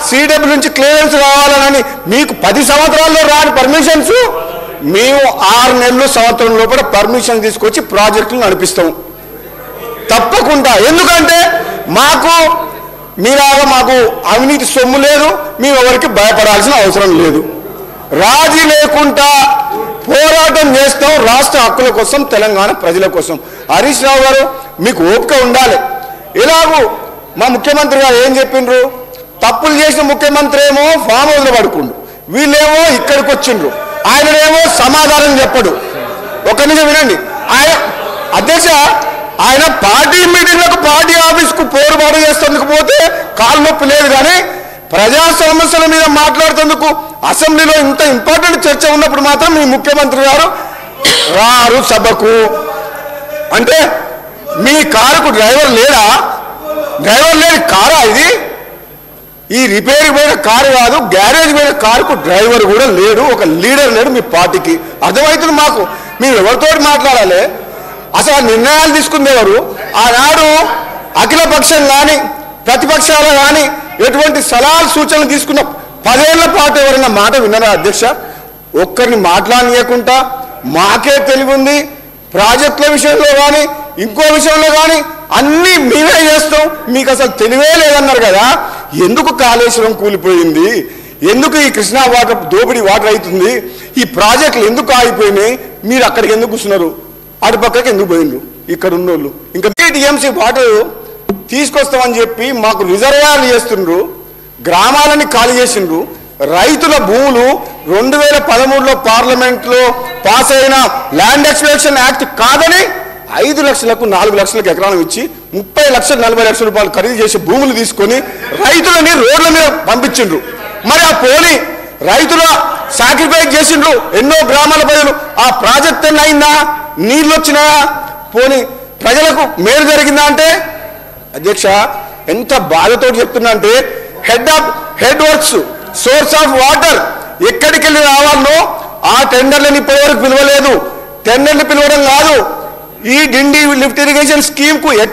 CW నుంచి clearance కావాలని మీకు 10 సంవత్సరాల్లో రాని పర్మిషన్స్ మేము 6 నెలలు సంవత్సరం లోపల పర్మిషన్ తీసుకొచ్చి ప్రాజెక్టులు నడిపిస్తాం తప్పకుండా. ఎందుకంటే మీలాగా మాకు అవినీతి సొమ్ము లేదు, మేము ఎవరికి భయపడాల్సిన అవసరం లేదు. రాజీ లేకుండా పోరాటం చేస్తాం రాష్ట్ర హక్కుల కోసం, తెలంగాణ ప్రజల కోసం. హరీష్ రావు గారు మీకు ఓపిక ఉండాలి. ఎలాగూ మా ముఖ్యమంత్రి గారు ఏం చెప్పిండ్రు, తప్పులు చేసిన ముఖ్యమంత్రి ఏమో ఫామ్ హౌస్లో పడుకుండు, వీళ్ళేమో ఇక్కడికి వచ్చిండ్రు, ఆయననేమో సమాధానం చెప్పడు. ఒక నిమిషం వినండి. అధ్యక్ష ఆయన పార్టీ మీటింగ్లకు పార్టీ ఆఫీస్కు పోరుబాటు చేసేందుకు పోతే కాలు నొప్పి లేదు, కానీ ప్రజా సమస్యల మీద మాట్లాడుతందుకు అసెంబ్లీలో ఇంత ఇంపార్టెంట్ చర్చ ఉన్నప్పుడు మాత్రం మీ ముఖ్యమంత్రి గారు రారు సభకు. అంటే మీ కారుకు డ్రైవర్ లేడా? డ్రైవర్ లేని కారా ఇది? ఈ రిపేర్ పోయిన కారు కాదు, గ్యారేజ్ పోయిన కారుకు డ్రైవర్ కూడా లేడు, ఒక లీడర్ లేడు మీ పార్టీకి. అర్థమవుతుంది మాకు. మీరు ఎవరితో మాట్లాడాలి? అసలు ఆ నిర్ణయాలు తీసుకుంది ఎవరు? ఆనాడు అఖిల పక్షం కానీ ప్రతిపక్షాలు కానీ ఎటువంటి సలహాలు సూచనలు తీసుకున్న 10 ఏళ్ల పాటు ఎవరైనా మాట విన్నారా అధ్యక్ష? ఒక్కరిని మాట్లాడనీయకుండా మాకే తెలివి ఉంది, ప్రాజెక్టుల విషయంలో కానీ ఇంకో విషయంలో కానీ అన్నీ మేమే చేస్తాం, మీకు అసలు తెలివే లేదన్నారు కదా. ఎందుకు కాళేశ్వరం కూలిపోయింది, ఎందుకు ఈ కృష్ణా వాటర్ దోపిడీ వాటర్ అవుతుంది, ఈ ప్రాజెక్టులు ఎందుకు ఆగిపోయినాయి, మీరు అక్కడికి ఎందుకు కూర్చున్నారు, అటుపక్కకి ఎందుకు పోయిండ్రు? ఇక్కడ ఉన్నోళ్ళు ఇంకా టీఎంసీ వాటర్ తీసుకొస్తామని చెప్పి మాకు రిజర్వాయర్లు చేస్తుండ్రు, గ్రామాలని ఖాళీ చేసిండ్రు. రైతుల భూములు 2013లో పార్లమెంట్లో పాస్ అయిన ల్యాండ్ ఎక్స్ప్లోరేషన్ యాక్ట్ కాదని 5 లక్షలకు 4 లక్షలకు ఎకరాలు ఇచ్చి 30 లక్షలు 40 లక్షల రూపాయలు ఖరీదు చేసి భూములు తీసుకొని రైతులని రోడ్ల మీద పంపించిండ్రు. మరి ఆ పోలి రైతుల సాక్రిఫైస్ చేసిండ్రు ఎన్నో గ్రామాల ప్రజలు. ఆ ప్రాజెక్ట్ ఎన్ని అయిందా? నీళ్ళు వచ్చినాయా? పోని ప్రజలకు మేలు జరిగిందా? అంటే అధ్యక్ష ఎంత బాధతో చెప్తున్నా అంటే head works source of water ఎక్కడికి వెళ్ళి రావాలో ఆ టెండర్లను ఇప్పటివరకు పిలవలేదు. టెండర్లు పిలవడం కాదు, ఈ డిండి లిఫ్ట్ ఇరిగేషన్ స్కీమ్ కు